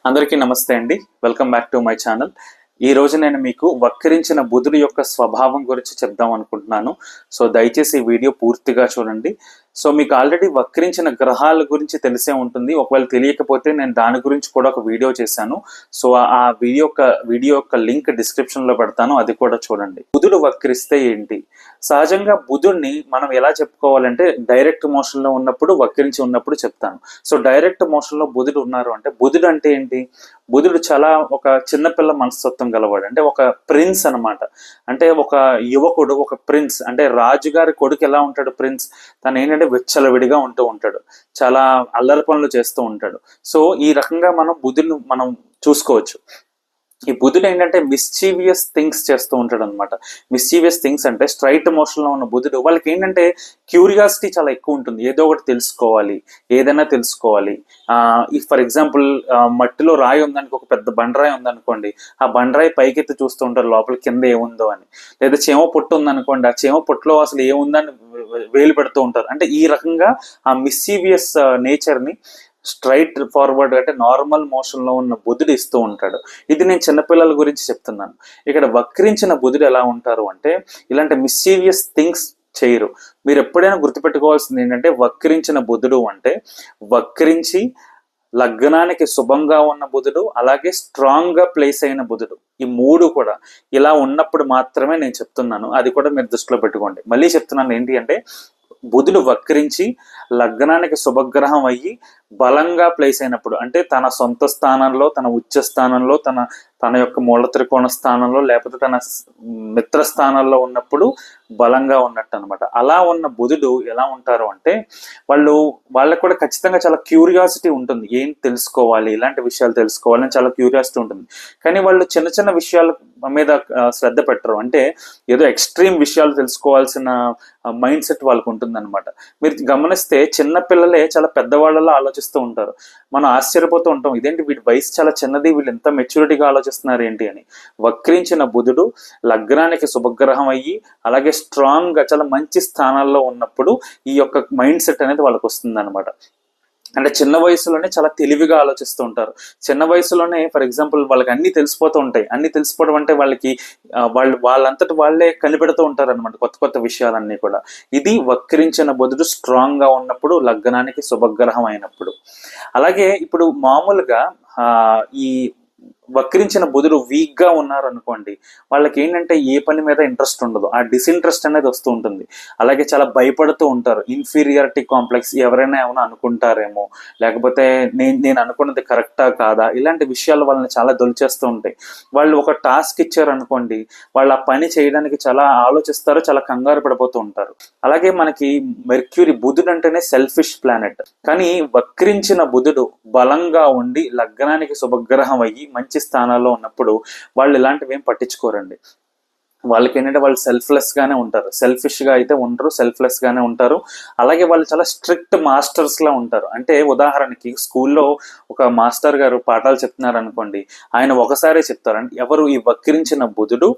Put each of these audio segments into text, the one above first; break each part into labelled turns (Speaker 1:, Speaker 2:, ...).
Speaker 1: అందరికీ నమస్తే అండి. Welcome back to my channel. ఈ రోజు నేను మీకు వక్రించిన బుధుడు యొక్క స్వభావం గురించి చెప్దాం అనుకుంటున్నాను. సో దయచేసి ఈ వీడియో పూర్తిగా చూడండి. సో మీకు ఆల్రెడీ వక్రించిన గ్రహాల గురించి తెలిసే ఉంటుంది. ఒకవేళ తెలియకపోతే నేను దాని గురించి కూడా ఒక వీడియో చేశాను. సో ఆ వీడియో యొక్క లింక్ డిస్క్రిప్షన్ లో పెడతాను, అది కూడా చూడండి. బుధుడు వక్రిస్తే ఏంటి? సహజంగా బుధుడిని మనం ఎలా చెప్పుకోవాలంటే డైరెక్ట్ మోషన్ లో ఉన్నప్పుడు, వక్రించి ఉన్నప్పుడు చెప్తాను. సో డైరెక్ట్ మోషన్ లో బుధుడు ఉన్నారు అంటే, బుధుడు అంటే ఏంటి? బుధుడు చాలా ఒక చిన్నపిల్ల మనస్తత్వం గలవాడు, అంటే ఒక ప్రిన్స్ అనమాట. అంటే ఒక యువకుడు, ఒక ప్రిన్స్, అంటే రాజుగారి కొడుకు ఎలా ఉంటాడు ప్రిన్స్, తను ఏంటంటే విచ్చలవిడిగా ఉంటూ ఉంటాడు, చాలా అల్లరి పనులు చేస్తూ ఉంటాడు. సో ఈ రకంగా మనం బుధుడిని మనం చూసుకోవచ్చు. ఈ బుధుడు ఏంటంటే మిస్చీవియస్ థింగ్స్ చేస్తూ ఉంటాడు అనమాట. మిస్చీవియస్ థింగ్స్ అంటే స్ట్రైట్ మోషన్ లో ఉన్న బుధుడు, వాళ్ళకి ఏంటంటే క్యూరియాసిటీ చాలా ఎక్కువ ఉంటుంది. ఏదో ఒకటి తెలుసుకోవాలి, ఏదైనా తెలుసుకోవాలి. ఫర్ ఎగ్జాంపుల్ మట్టిలో రాయి ఉందనుకో, ఒక పెద్ద బండరాయి ఉందనుకోండి, ఆ బండరాయి పైకెత్తి చూస్తూ ఉంటారు లోపల కింద ఏముందో అని. లేదా చీమ పొట్టు ఉందనుకోండి, ఆ చీమ పొట్టులో అసలు ఏముందని వేలు పెడుతూ ఉంటారు. అంటే ఈ రకంగా ఆ మిస్చీవియస్ నేచర్ ని స్ట్రైట్ ఫార్వర్డ్ అంటే నార్మల్ మోషన్ లో ఉన్న బుధుడు ఇస్తూ ఉంటాడు. ఇది నేను చిన్నపిల్లల గురించి చెప్తున్నాను. ఇక్కడ వక్రించిన బుధుడు ఎలా ఉంటారు అంటే, ఇలాంటి మిస్చీవియస్ థింగ్స్ చేయరు. మీరు ఎప్పుడైనా గుర్తుపెట్టుకోవాల్సింది ఏంటంటే, వక్రించిన బుధుడు అంటే వక్రించి లగ్నానికి శుభంగా ఉన్న బుధుడు, అలాగే స్ట్రాంగ్ గా ప్లేస్ అయిన బుధుడు, ఈ మూడు కూడా ఇలా ఉన్నప్పుడు మాత్రమే నేను చెప్తున్నాను. అది కూడా మీరు దృష్టిలో పెట్టుకోండి. మళ్ళీ చెప్తున్నాను ఏంటి అంటే, బుధుడు వక్రించి లగ్నానికి శుభగ్రహం అయ్యి బలంగా ప్లేస్ అయినప్పుడు, అంటే తన సొంత స్థానంలో, తన ఉచ్చ స్థానంలో, తన యొక్క మూల త్రికోణ స్థానంలో, లేకపోతే తన మిత్ర స్థానంలో ఉన్నప్పుడు బలంగా ఉన్నట్టు అనమాట. అలా ఉన్న బుధుడు ఎలా ఉంటారు అంటే, వాళ్ళకు కూడా ఖచ్చితంగా చాలా క్యూరియాసిటీ ఉంటుంది. ఏం తెలుసుకోవాలి, ఇలాంటి విషయాలు తెలుసుకోవాలని చాలా క్యూరియాసిటీ ఉంటుంది. కానీ వాళ్ళు చిన్న చిన్న విషయాల మీద శ్రద్ధ పెట్టరు. అంటే ఏదో ఎక్స్ట్రీమ్ విషయాలు తెలుసుకోవాల్సిన మైండ్ సెట్ వాళ్ళకు ఉంటుంది అనమాట. మీరు గమనిస్తే చిన్న పిల్లలే చాలా పెద్దవాళ్ళలో ఆలోచిస్తూ ఉంటారు. మనం ఆశ్చర్యపోతూ ఉంటాం, ఇదేంటి వీడి వయసు చాలా చిన్నది, వీళ్ళు ఎంత మెచ్యూరిటీగా ఆలోచిస్తున్నారు ఏంటి అని. వక్రించిన బుధుడు లగ్నానికి శుభగ్రహం అయ్యి, అలాగే స్ట్రాంగ్ గా చాలా మంచి స్థానాల్లో ఉన్నప్పుడు ఈ యొక్క మైండ్ సెట్ అనేది వాళ్ళకి వస్తుంది అనమాట. అంటే చిన్న వయసులోనే చాలా తెలివిగా ఆలోచిస్తూ ఉంటారు. చిన్న వయసులోనే ఫర్ ఎగ్జాంపుల్ వాళ్ళకి అన్ని తెలిసిపోతూ ఉంటాయి. అన్ని తెలిసిపోవడం అంటే వాళ్ళకి వాళ్ళంతటి వాళ్ళే కనిపెడుతూ ఉంటారు అనమాట, కొత్త కొత్త విషయాలన్నీ కూడా. ఇది వక్రించిన బుధుడు స్ట్రాంగ్ గా ఉన్నప్పుడు, లగ్నానికి శుభగ్రహం అయినప్పుడు. అలాగే ఇప్పుడు మామూలుగా ఈ వక్రించిన బుధుడు వీక్ గా ఉన్నారు అనుకోండి, వాళ్ళకి ఏంటంటే ఏ పని మీద ఇంట్రెస్ట్ ఉండదు, ఆ డిస్ఇంట్రెస్ట్ అనేది వస్తూ ఉంటుంది. అలాగే చాలా భయపడుతూ ఉంటారు, ఇన్ఫీరియారిటీ కాంప్లెక్స్, ఎవరైనా ఏమైనా అనుకుంటారేమో, లేకపోతే నేను అనుకున్నది కరెక్టా కాదా, ఇలాంటి విషయాలు వాళ్ళని చాలా దొలిచేస్తూ ఉంటాయి. వాళ్ళు ఒక టాస్క్ ఇచ్చారు అనుకోండి, వాళ్ళు ఆ పని చేయడానికి చాలా ఆలోచిస్తారు, చాలా కంగారు పడిపోతూ ఉంటారు. అలాగే మనకి మెర్క్యూరీ, బుధుడు అంటేనే సెల్ఫిష్ ప్లానెట్. కానీ వక్రించిన బుధుడు బలంగా ఉండి లగ్నానికి శుభగ్రహం అయ్యి మంచి స్థానాల్లో ఉన్నప్పుడు వాళ్ళు ఇలాంటివి ఏం పట్టించుకోరండి. వాళ్ళకి ఏంటంటే వాళ్ళు సెల్ఫ్లెస్ గానే ఉంటారు, సెల్ఫిష్ గా అయితే ఉండరు, సెల్ఫ్లెస్ గానే ఉంటారు. అలాగే వాళ్ళు చాలా స్ట్రిక్ట్ మాస్టర్స్ లా ఉంటారు. అంటే ఉదాహరణకి స్కూల్లో ఒక మాస్టర్ గారు పాఠాలు చెప్తున్నారు అనుకోండి, ఆయన ఒకసారి చెప్తారు. అంటే ఎవరు? ఈ వక్రించిన బుధుడు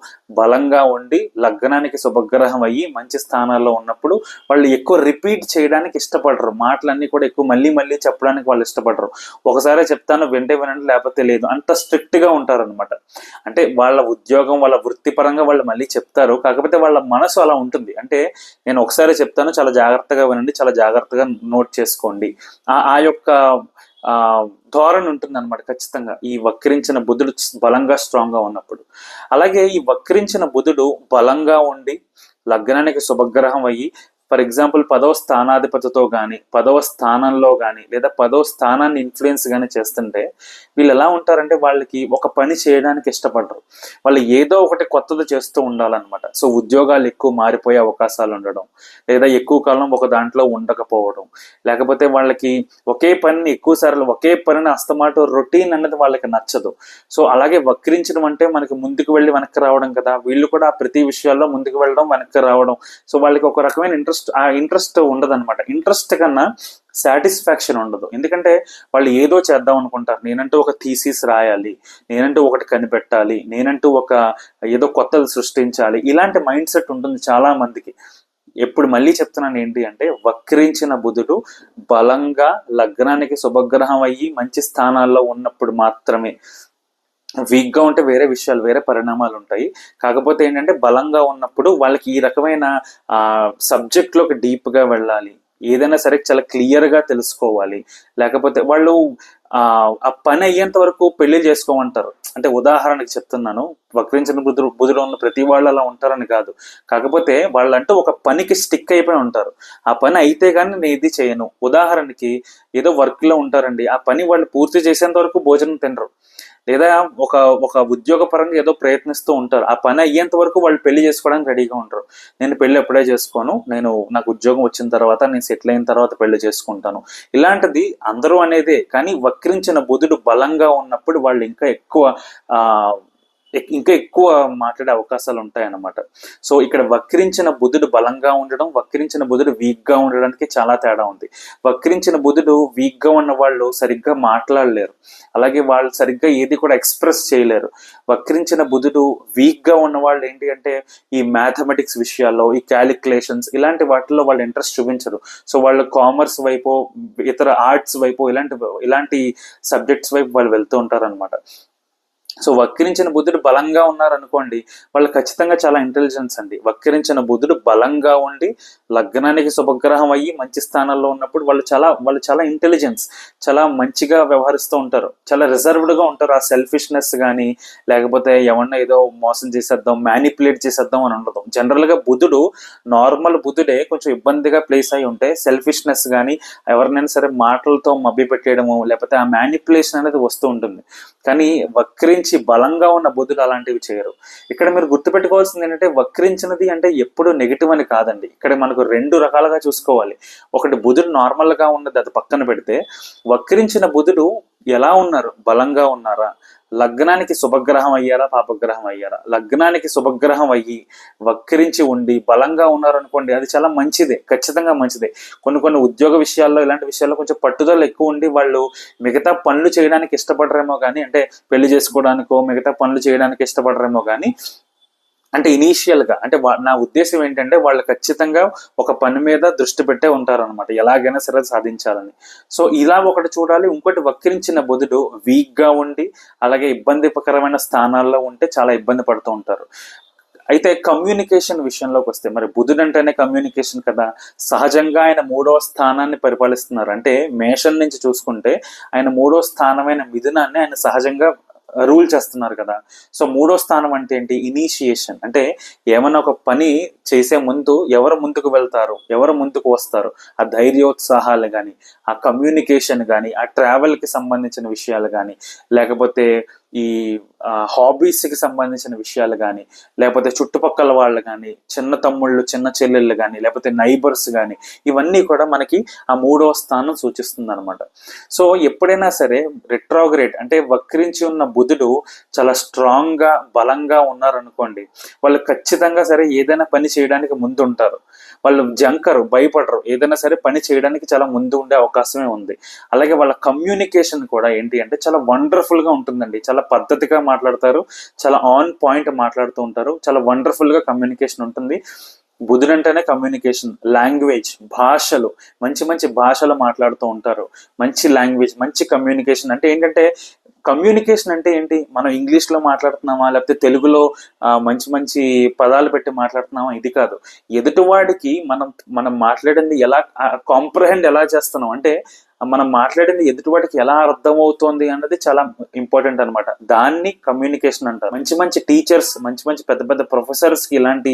Speaker 1: బలంగా ఉండి లగ్నానికి శుభగ్రహం అయ్యి మంచి స్థానాల్లో ఉన్నప్పుడు వాళ్ళు ఎక్కువ రిపీట్ చేయడానికి ఇష్టపడరు. మాటలన్నీ కూడా ఎక్కువ మళ్ళీ మళ్ళీ చెప్పడానికి వాళ్ళు ఇష్టపడరు. ఒకసారి చెప్తాను, వినండి, లేకపోతే లేదు, అంత స్ట్రిక్ట్ గా ఉంటారు అనమాట. అంటే వాళ్ళ ఉద్యోగం, వాళ్ళ వృత్తిపరంగా వాళ్ళు మళ్ళీ చెప్తారు, కాకపోతే వాళ్ళ మనసు అలా ఉంటుంది. అంటే నేను ఒకసారి చెప్తాను, చాలా జాగ్రత్తగా వినండి, చాలా జాగ్రత్తగా నోట్ చేసుకోండి, ఆ యొక్క ధోరణి ఉంటుంది అనమాట ఖచ్చితంగా ఈ వక్రించిన బుధుడు బలంగా స్ట్రాంగ్ గా ఉన్నప్పుడు. అలాగే ఈ వక్రించిన బుధుడు బలంగా ఉండి లగ్నానికి శుభగ్రహం అయ్యి, ఫర్ ఎగ్జాంపుల్ 10వ స్థానాధిపతితో కానీ, 10వ స్థానంలో కానీ, లేదా 10వ స్థానాన్ని ఇన్ఫ్లుయెన్స్ కానీ చేస్తుంటే వీళ్ళు ఎలా ఉంటారంటే, వాళ్ళకి ఒక పని చేయడానికి ఇష్టపడరు. వాళ్ళు ఏదో ఒకటి కొత్తది చేస్తూ ఉండాలన్నమాట. సో ఉద్యోగాలు ఎక్కువ మారిపోయే అవకాశాలు ఉండడం, లేదా ఎక్కువ కాలం ఒక దాంట్లో ఉండకపోవడం, లేకపోతే వాళ్ళకి ఒకే పనిని ఎక్కువ సార్లు, ఒకే పనిని అస్తమాటు రొటీన్ అన్నది వాళ్ళకి నచ్చదు. సో అలాగే వక్రించడం అంటే మనకి ముందుకు వెళ్ళి వెనక్కి రావడం కదా, వీళ్ళు కూడా ప్రతి విషయాల్లో ముందుకు వెళ్ళడం, వెనక్కి రావడం. సో వాళ్ళకి ఒక రకమైన ఇంట్రెస్ట్ ఉండదు అనమాట. ఇంట్రెస్ట్ కన్నా సాటిస్ఫాక్షన్ ఉండదు. ఎందుకంటే వాళ్ళు ఏదో చేద్దాం అనుకుంటారు. నేనంటూ ఒక థీసిస్ రాయాలి, నేనంటూ ఒకటి కనిపెట్టాలి, నేనంటూ ఏదో కొత్తది సృష్టించాలి, ఇలాంటి మైండ్ సెట్ ఉంటుంది చాలా మందికి. ఎప్పుడు మళ్ళీ చెప్తున్నాను ఏంటి అంటే, వక్రించిన బుధుడు బలంగా లగ్నానికి శుభగ్రహం అయ్యి మంచి స్థానాల్లో ఉన్నప్పుడు మాత్రమే. వీక్గా ఉంటే వేరే విషయాలు, వేరే పరిణామాలు ఉంటాయి. కాకపోతే ఏంటంటే బలంగా ఉన్నప్పుడు వాళ్ళకి ఈ రకమైన సబ్జెక్ట్లోకి డీప్గా వెళ్ళాలి, ఏదైనా సరే చాలా క్లియర్గా తెలుసుకోవాలి. లేకపోతే వాళ్ళు ఆ పని అయ్యేంత వరకు పెళ్లి చేసుకోమంటారు. అంటే ఉదాహరణకి చెప్తున్నాను, వక్రించిన బుధుడు ఉన్న ప్రతి వాళ్ళు అలా ఉంటారని కాదు. కాకపోతే వాళ్ళంటూ ఒక పనికి స్టిక్ అయిపోయి ఉంటారు. ఆ పని అయితే కానీ నేను ఇది చేయను. ఉదాహరణకి ఏదో వర్క్లో ఉంటారండి, ఆ పని వాళ్ళు పూర్తి చేసేంత వరకు భోజనం తినరు. లేదా ఒక ఒక ఉద్యోగ పరంగా ఏదో ప్రయత్నిస్తూ ఉంటారు, ఆ పని అయ్యేంత వరకు వాళ్ళు పెళ్లి చేసుకోవడానికి రెడీగా ఉంటారు. నేను పెళ్లి ఎప్పుడే చేసుకోను, నాకు ఉద్యోగం వచ్చిన తర్వాత, నేను సెటిల్ అయిన తర్వాత పెళ్లి చేసుకుంటాను. ఇలాంటిది అందరూ అనేదే. కానీ వక్రించిన బుధుడు బలంగా ఉన్నప్పుడు వాళ్ళు ఇంకా ఎక్కువ మాట్లాడే అవకాశాలు ఉంటాయన్నమాట. సో ఇక్కడ వక్రించిన బుధుడు బలంగా ఉండడం, వక్రించిన బుధుడు వీక్గా ఉండడానికి చాలా తేడా ఉంది. వక్రించిన బుధుడు వీక్గా ఉన్న వాళ్ళు సరిగ్గా మాట్లాడలేరు, అలాగే వాళ్ళు సరిగ్గా ఏది కూడా ఎక్స్ప్రెస్ చేయలేరు. వక్రించిన బుధుడు వీక్గా ఉన్న వాళ్ళు ఏంటి అంటే ఈ మ్యాథమెటిక్స్ విషయాల్లో, ఈ క్యాలిక్యులేషన్స్ ఇలాంటి వాటిల్లో వాళ్ళు ఇంట్రెస్ట్ చూపించరు. సో వాళ్ళు కామర్స్ వైపు, ఇతర ఆర్ట్స్ వైపు, ఇలాంటి సబ్జెక్ట్స్ వైపు వాళ్ళు వెళ్తూ ఉంటారు అనమాట. సో వక్రించిన బుధుడు బలంగా ఉన్నారనుకోండి, వాళ్ళు ఖచ్చితంగా చాలా ఇంటెలిజెన్స్ అండి. వక్రించిన బుధుడు బలంగా ఉండి లగ్నానికి శుభగ్రహం అయ్యి మంచి స్థానాల్లో ఉన్నప్పుడు వాళ్ళు చాలా ఇంటెలిజెన్స్, చాలా మంచిగా వ్యవహరిస్తూ ఉంటారు, చాలా రిజర్వ్డ్గా ఉంటారు. ఆ సెల్ఫిష్నెస్ కానీ, లేకపోతే ఎవరన్నా ఏదో మోసం చేసేద్దాం, మ్యానిపులేట్ చేసేద్దాం అని ఉండదు. జనరల్గా బుధుడు, నార్మల్ బుధుడే కొంచెం ఇబ్బందిగా ప్లేస్ అయి ఉంటే సెల్ఫిష్నెస్ కానీ, ఎవరినైనా సరే మాటలతో మభ్య పెట్టేయడము, లేకపోతే ఆ మ్యానిపులేషన్ అనేది వస్తూ ఉంటుంది. కానీ వక్రించి బలంగా ఉన్న బుధుడు అలాంటివి చేయరు. ఇక్కడ మీరు గుర్తుపెట్టుకోవాల్సింది ఏంటంటే, వక్రించినది అంటే ఎప్పుడు నెగిటివ్ అని కాదండి. ఇక్కడ మనకు రెండు రకాలుగా చూసుకోవాలి. ఒకటి బుధుడు నార్మల్గా ఉన్నది, అది పక్కన పెడితే వక్రించిన బుధుడు ఎలా ఉన్నారు, బలంగా ఉన్నారా, లగ్నానికి శుభగ్రహం అయ్యారా, పాపగ్రహం అయ్యారా. లగ్నానికి శుభగ్రహం అయ్యి వక్రించి ఉండి బలంగా ఉన్నారనుకోండి, అది చాలా మంచిదే, ఖచ్చితంగా మంచిదే. కొన్ని ఉద్యోగ విషయాల్లో, ఇలాంటి విషయాల్లో కొంచెం పట్టుదల ఎక్కువ ఉండి వాళ్ళు మిగతా పనులు చేయడానికి ఇష్టపడరేమో కానీ, అంటే పెళ్లి చేసుకోవడానికో మిగతా పనులు చేయడానికి ఇష్టపడరేమో కానీ, అంటే ఇనీషియల్గా, అంటే నా ఉద్దేశం ఏంటంటే వాళ్ళు ఖచ్చితంగా ఒక పని మీద దృష్టి పెట్టే ఉంటారు అనమాట, ఎలాగైనా సరే సాధించాలని. సో ఇలా ఒకటి చూడాలి. ఇంకోటి వక్రించిన బుధుడు వీక్గా ఉండి అలాగే ఇబ్బందికరమైన స్థానాల్లో ఉంటే చాలా ఇబ్బంది పడుతూ ఉంటారు. అయితే కమ్యూనికేషన్ విషయంలోకి వస్తే, మరి బుధుడు అంటేనే కమ్యూనికేషన్ కదా. సహజంగా ఆయన 3వ స్థానాన్ని పరిపాలిస్తున్నారు. అంటే మేషం నుంచి చూసుకుంటే ఆయన 3వ స్థానమైన మిథునాన్ని ఆయన సహజంగా రూల్ చేస్తున్నారు కదా. సో 3వ స్థానం అంటే ఏంటి, ఇనీషియేషన్. అంటే ఏమన్నా ఒక పని చేసే ముందు ఎవరు ముందుకు వెళ్తారు, ఎవరు ముందుకు వస్తారు, ఆ ధైర్యోత్సాహాలు కానీ, ఆ కమ్యూనికేషన్ కానీ, ఆ ట్రావెల్కి సంబంధించిన విషయాలు కానీ, లేకపోతే ఈ హాబీస్కి సంబంధించిన విషయాలు కానీ, లేకపోతే చుట్టుపక్కల వాళ్ళు కానీ, చిన్న తమ్ముళ్ళు చిన్న చెల్లెళ్ళు కానీ, లేకపోతే నైబర్స్ కానీ, ఇవన్నీ కూడా మనకి ఆ 3వ స్థానం సూచిస్తుంది అనమాట. సో ఎప్పుడైనా సరే రెట్రోగ్రేడ్ అంటే వక్రించి ఉన్న బుధుడు చాలా స్ట్రాంగ్గా బలంగా ఉన్నారనుకోండి, వాళ్ళు ఖచ్చితంగా సరే ఏదైనా పని చేయడానికి ముందు ఉంటారు. వాళ్ళు జంకరు, భయపడరు, ఏదైనా సరే పని చేయడానికి చాలా ముందు ఉండే అవకాశమే ఉంది. అలాగే వాళ్ళ కమ్యూనికేషన్ కూడా ఏంటి అంటే చాలా వండర్ఫుల్గా ఉంటుందండి. చాలా పద్ధతిగా మాట్లాడతారు, చాలా ఆన్ పాయింట్ మాట్లాడుతూ ఉంటారు, చాలా వండర్ఫుల్గా కమ్యూనికేషన్ ఉంటుంది. బుధుడు అంటేనే కమ్యూనికేషన్, లాంగ్వేజ్, భాషలు, మంచి మంచి భాషలు మాట్లాడుతూ ఉంటారు. మంచి లాంగ్వేజ్, మంచి కమ్యూనికేషన్. అంటే ఏంటంటే కమ్యూనికేషన్ అంటే ఏంటి, మనం ఇంగ్లీష్లో మాట్లాడుతున్నామా, లేకపోతే తెలుగులో మంచి మంచి పదాలు పెట్టి మాట్లాడుతున్నామా, ఇది కాదు. ఎదుటివాడికి మనం మాట్లాడింది ఎలా కాంప్రహెండ్ ఎలా చేస్తున్నాం, అంటే మనం మాట్లాడింది ఎదుటివాడికి ఎలా అర్థమవుతోంది అన్నది చాలా ఇంపార్టెంట్ అనమాట. దాన్ని కమ్యూనికేషన్ అంటారు. మంచి మంచి టీచర్స్, మంచి మంచి పెద్ద పెద్ద ప్రొఫెసర్స్కి ఇలాంటి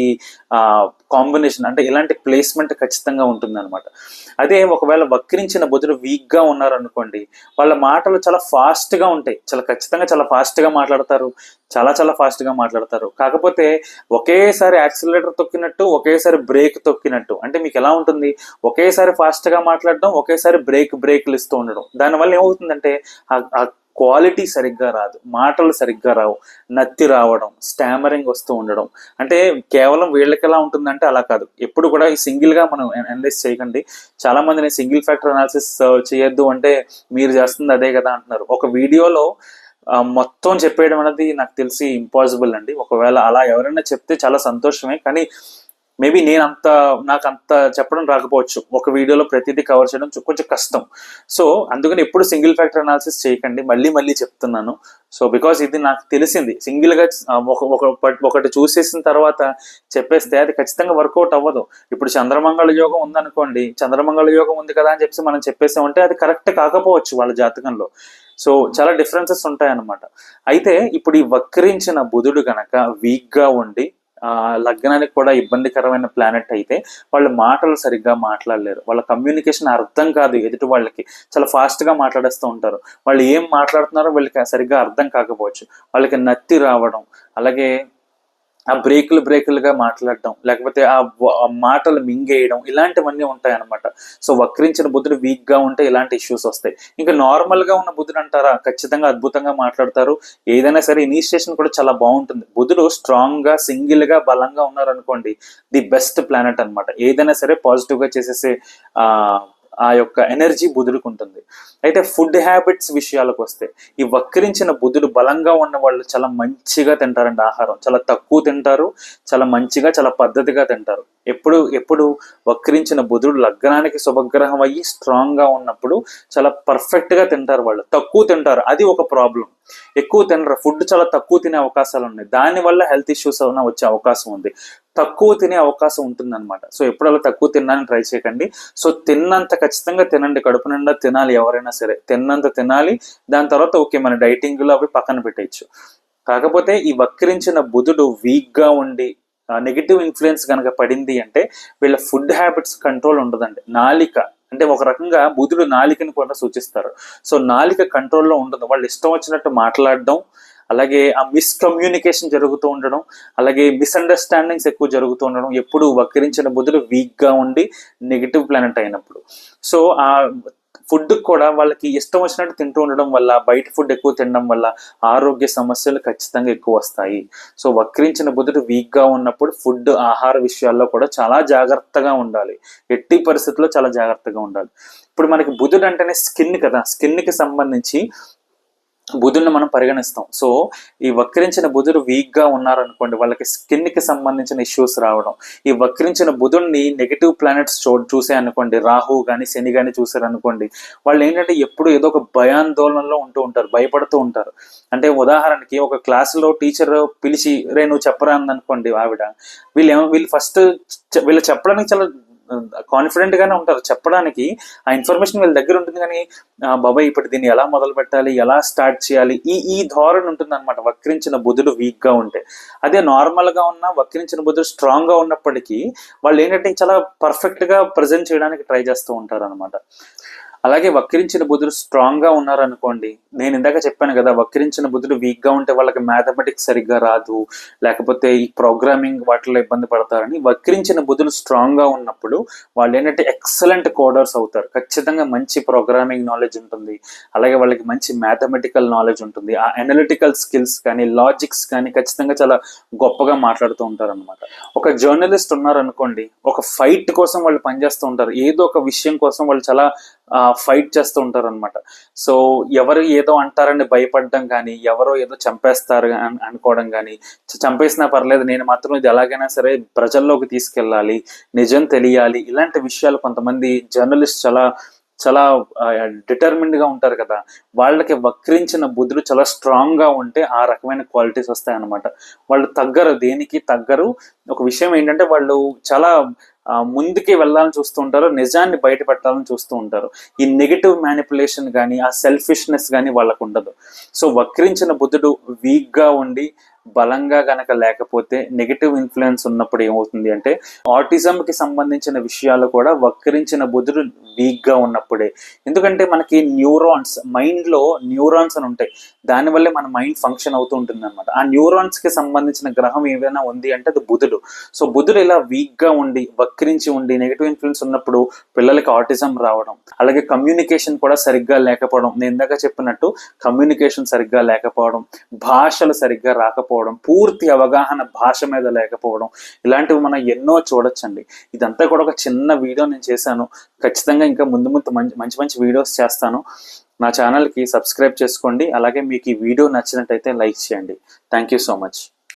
Speaker 1: కాంబినేషన్, అంటే ఇలాంటి ప్లేస్మెంట్ ఖచ్చితంగా ఉంటుంది అనమాట. అదే ఒకవేళ వక్రించిన బుధుడు వీక్గా ఉన్నారనుకోండి, వాళ్ళ మాటలు చాలా ఫాస్ట్గా ఉంటాయి, ఖచ్చితంగా చాలా ఫాస్ట్గా మాట్లాడతారు, చాలా ఫాస్ట్గా మాట్లాడతారు. కాకపోతే ఒకేసారి యాక్సిలరేటర్ తొక్కినట్టు, ఒకేసారి బ్రేక్ తొక్కినట్టు. అంటే మీకు ఎలా ఉంటుంది, ఒకేసారి ఫాస్ట్గా మాట్లాడడం, ఒకేసారి బ్రేక్లు ఇస్తూ ఉండడం. దానివల్ల ఏమవుతుందంటే ఆ క్వాలిటీ సరిగ్గా రాదు, మాటలు సరిగ్గా రావు, నత్తి రావడం, స్టామరింగ్ వస్తూ ఉండడం. అంటే కేవలం వీళ్ళకి ఎలా ఉంటుందంటే అలా కాదు. ఎప్పుడు కూడా ఈ సింగిల్గా మనం అనలైజ్ చేయకండి. చాలా మంది సింగిల్ ఫ్యాక్టర్ అనాలిసిస్ చేయొద్దు అంటే మీరు చేస్తుంది అదే కదా అంటున్నారు. ఒక వీడియోలో మొత్తం చెప్పేయడం అనేది నాకు తెలిసి ఇంపాసిబుల్ అండి. ఒకవేళ అలా ఎవరైనా చెప్తే చాలా సంతోషమే, కానీ మేబీ నాకు అంత చెప్పడం రాకపోవచ్చు, ఒక వీడియోలో ప్రతిదీ కవర్ చేయడం కొంచెం కష్టం. సో అందుకని ఎప్పుడు సింగిల్ ఫ్యాక్టర్ అనాలిసిస్ చేయకండి, మళ్ళీ మళ్ళీ చెప్తున్నాను. సో బికాస్ ఇది నాకు తెలిసింది, సింగిల్గా ఒకటి చూసేసిన తర్వాత చెప్పేస్తే అది ఖచ్చితంగా వర్కౌట్ అవ్వదు. ఇప్పుడు చంద్రమంగళ యోగం ఉందనుకోండి, చంద్రమంగళ యోగం ఉంది కదా అని చెప్పి మనం చెప్పేసామంటే అది కరెక్ట్ కాకపోవచ్చు వాళ్ళ జాతకంలో. సో చాలా డిఫరెన్సెస్ ఉంటాయన్నమాట. అయితే ఇప్పుడు ఈ వక్రించిన బుధుడు గనక వీక్గా ఉండి లగ్నానికి కూడా ఇబ్బందికరమైన ప్లానెట్ అయితే వాళ్ళ మాటలు సరిగ్గా మాట్లాడలేరు, వాళ్ళ కమ్యూనికేషన్ అర్థం కాదు ఎదుటి వాళ్ళకి, చాలా ఫాస్ట్గా మాట్లాడేస్తూ ఉంటారు. వాళ్ళు ఏం మాట్లాడుతున్నారో వీళ్ళకి సరిగ్గా అర్థం కాకపోవచ్చు, వాళ్ళకి నత్తి రావడం, అలాగే ఆ బ్రేకులుగా మాట్లాడడం, లేకపోతే ఆ మాటలు మింగేయడం, ఇలాంటివన్నీ ఉంటాయన్నమాట. సో వక్రించిన బుధుడు వీక్గా ఉంటే ఇలాంటి ఇష్యూస్ వస్తాయి. ఇంకా నార్మల్గా ఉన్న బుధుడు అంటారా, ఖచ్చితంగా అద్భుతంగా మాట్లాడతారు, ఏదైనా సరే ఇనిషియేషన్ కూడా చాలా బాగుంటుంది. బుధుడు స్ట్రాంగ్గా సింగిల్గా బలంగా ఉన్నారనుకోండి, ది బెస్ట్ ప్లానెట్ అనమాట. ఏదైనా సరే పాజిటివ్గా చేసేసే ఆ యొక్క ఎనర్జీ బుధుడికి ఉంటుంది. అయితే ఫుడ్ హ్యాబిట్స్ విషయాలకు వస్తే, ఈ వక్రించిన బుధుడు బలంగా ఉన్న వాళ్ళు చాలా మంచిగా తింటారండి, ఆహారం చాలా తక్కువ తింటారు, చాలా మంచిగా చాలా పద్ధతిగా తింటారు. ఎప్పుడు వక్రించిన బుధుడు లగ్నానికి శుభగ్రహం అయ్యి స్ట్రాంగ్గా ఉన్నప్పుడు చాలా పర్ఫెక్ట్గా తింటారు, వాళ్ళు తక్కువ తింటారు, అది ఒక ప్రాబ్లం. ఎక్కువ తినరు, ఫుడ్ చాలా తక్కువ తినే అవకాశాలు ఉన్నాయి, దానివల్ల హెల్త్ ఇష్యూస్ ఏమైనా వచ్చే అవకాశం ఉంది. తక్కువ తినే అవకాశం ఉంటుంది అనమాట. సో ఎప్పుడు అలా తక్కువ తినడానికి ట్రై చేయకండి. సో తిన్నంత ఖచ్చితంగా తినండి, కడుపు నిండా తినాలి, ఎవరైనా సరే తిన్నంత తినాలి. దాని తర్వాత ఓకే, మన డైటింగ్లో అవి పక్కన పెట్టేయచ్చు. కాకపోతే ఈ వక్రించిన బుధుడు వీక్గా ఉండి నెగిటివ్ ఇన్ఫ్లుయెన్స్ కనుక పడింది అంటే వీళ్ళ ఫుడ్ హ్యాబిట్స్ కంట్రోల్ ఉండదండి. నాలిక అంటే ఒక రకంగా బుధుడు నాలికని కూడా సూచిస్తారు. సో నాలిక కంట్రోల్లో ఉండదు, వాళ్ళు ఇష్టం వచ్చినట్టు మాట్లాడడం, అలాగే ఆ మిస్కమ్యూనికేషన్ జరుగుతూ ఉండడం, అలాగే మిస్అండర్స్టాండింగ్స్ ఎక్కువ జరుగుతూ ఉండడం, ఎప్పుడు వక్రించిన బుధుడు వీక్గా ఉండి నెగిటివ్ ప్లానెట్ అయినప్పుడు. సో ఆ ఫుడ్ కూడా వాళ్ళకి ఇష్టం వచ్చినట్టు తింటూ ఉండడం వల్ల, బయట ఫుడ్ ఎక్కువ తినడం వల్ల ఆరోగ్య సమస్యలు ఖచ్చితంగా ఎక్కువ వస్తాయి. సో వక్రించిన బుధుడు వీక్గా ఉన్నప్పుడు ఫుడ్ ఆహార విషయాల్లో కూడా చాలా జాగ్రత్తగా ఉండాలి, ఎట్టి పరిస్థితుల్లో చాలా జాగ్రత్తగా ఉండాలి. ఇప్పుడు మనకి బుధుడు అంటేనే స్కిన్ కదా, స్కిన్కి సంబంధించి బుధుడిని మనం పరిగణిస్తాం. సో ఈ వక్రించిన బుధుడు వీక్గా ఉన్నారనుకోండి, వాళ్ళకి స్కిన్కి సంబంధించిన ఇష్యూస్ రావడం. ఈ వక్రించిన బుధుడిని నెగిటివ్ ప్లానెట్స్ చూసే అనుకోండి, రాహు కానీ శని కానీ చూసారనుకోండి, వాళ్ళు ఏంటంటే ఎప్పుడు ఏదో ఒక భయాందోళనలో ఉంటూ ఉంటారు, భయపడుతూ ఉంటారు. అంటే ఉదాహరణకి ఒక క్లాసులో టీచర్ పిలిచి రే నువ్వు చెప్పరా అందనుకోండి ఆవిడ, వీళ్ళు ఫస్ట్ వీళ్ళు చెప్పడానికి చాలా కాన్ఫిడెంట్ గానే ఉంటారు, చెప్పడానికి ఆ ఇన్ఫర్మేషన్ వీళ్ళ దగ్గర ఉంటుంది, కానీ బాబాయ్ ఇప్పుడు దీన్ని ఎలా మొదలు పెట్టాలి, ఎలా స్టార్ట్ చేయాలి, ఈ ధోరణి ఉంటుంది అనమాట వక్రించిన బుధుడు వీక్గా ఉంటే. అదే నార్మల్గా ఉన్న వక్రించిన బుధుడు స్ట్రాంగ్గా ఉన్నప్పటికీ వాళ్ళు ఏంటంటే చాలా పర్ఫెక్ట్గా ప్రజెంట్ చేయడానికి ట్రై చేస్తూ ఉంటారు అనమాట. అలాగే వక్రించిన బుధుడు స్ట్రాంగ్గా ఉన్నారనుకోండి, నేను ఇందాక చెప్పాను కదా, వక్రించిన బుధుడు వీక్గా ఉంటే వాళ్ళకి మ్యాథమెటిక్స్ సరిగ్గా రాదు, లేకపోతే ఈ ప్రోగ్రామింగ్ వాటిలో ఇబ్బంది పడతారని. వక్రించిన బుధుడు స్ట్రాంగ్గా ఉన్నప్పుడు వాళ్ళు ఏంటంటే ఎక్సలెంట్ కోడర్స్ అవుతారు, ఖచ్చితంగా మంచి ప్రోగ్రామింగ్ నాలెడ్జ్ ఉంటుంది, అలాగే వాళ్ళకి మంచి మ్యాథమెటికల్ నాలెడ్జ్ ఉంటుంది, ఆ అనలిటికల్ స్కిల్స్ కానీ లాజిక్స్ కానీ ఖచ్చితంగా చాలా గొప్పగా మాట్లాడుతూ ఉంటారు అనమాట. ఒక జర్నలిస్ట్ ఉన్నారనుకోండి, ఒక ఫైట్ కోసం వాళ్ళు పనిచేస్తూ ఉంటారు, ఏదో ఒక విషయం కోసం వాళ్ళు చాలా ఫైట్ చేస్తూ ఉంటారు అనమాట. సో ఎవరు ఏదో అంటారని భయపడడం కానీ, ఎవరో ఏదో చంపేస్తారు అనుకోవడం కానీ, చంపేసినా పర్లేదు నేను మాత్రం ఇది ఎలాగైనా సరే ప్రజల్లోకి తీసుకెళ్ళాలి, నిజం తెలియాలి, ఇలాంటి విషయాలు కొంతమంది జర్నలిస్ట్ చాలా చాలా డిటర్మిన్డ్గా ఉంటారు కదా, వాళ్ళకి వక్రించిన బుధుడు చాలా స్ట్రాంగ్గా ఉంటే ఆ రకమైన క్వాలిటీస్ వస్తాయన్నమాట. వాళ్ళు తగ్గరు, దేనికి తగ్గరు. ఒక విషయం ఏంటంటే వాళ్ళు చాలా ముందుకి వెళ్ళాలని చూస్తూ ఉంటారు, నిజాన్ని బయట పెట్టాలని చూస్తూ ఉంటారు. ఈ నెగిటివ్ మ్యానిపులేషన్ కానీ ఆ సెల్ఫిష్నెస్ కానీ వాళ్ళకు ఉండదు. సో వక్రించిన బుధుడు వీక్గా ఉండి బలంగా గనక లేకపోతే, నెగిటివ్ ఇన్ఫ్లుయెన్స్ ఉన్నప్పుడు ఏమవుతుంది అంటే ఆటిజంకి సంబంధించిన విషయాలు కూడా వక్రించిన బుధుడు వీక్గా ఉన్నప్పుడే. ఎందుకంటే మనకి న్యూరాన్స్, మైండ్లో న్యూరాన్స్ అని ఉంటాయి, దానివల్లే మన మైండ్ ఫంక్షన్ అవుతూ ఉంటుంది అనమాట. ఆ న్యూరాన్స్కి సంబంధించిన గ్రహం ఏదైనా ఉంది అంటే అది బుధుడు. సో బుధుడు ఇలా వీక్గా ఉండి వక్రించి ఉండి నెగిటివ్ ఇన్ఫ్లుయెన్స్ ఉన్నప్పుడు పిల్లలకి ఆటిజం రావడం, అలాగే కమ్యూనికేషన్ కూడా సరిగ్గా లేకపోవడం. నేను ఇందాక చెప్పినట్టు కమ్యూనికేషన్ సరిగ్గా లేకపోవడం, భాషలు సరిగ్గా రాకపోవడం, పూర్తి అవగాహన భాష మీద లేకపోవడం, ఇలాంటివి మనం ఎన్నో చూడొచ్చండి. ఇదంతా కూడా ఒక చిన్న వీడియో నేను చేశాను, ఖచ్చితంగా ఇంకా ముందు మంచి మంచి వీడియోస్ చేస్తాను. నా ఛానల్కి సబ్స్క్రైబ్ చేసుకోండి, అలాగే మీకు ఈ వీడియో నచ్చినట్టయితే లైక్ చేయండి. Thank you so much.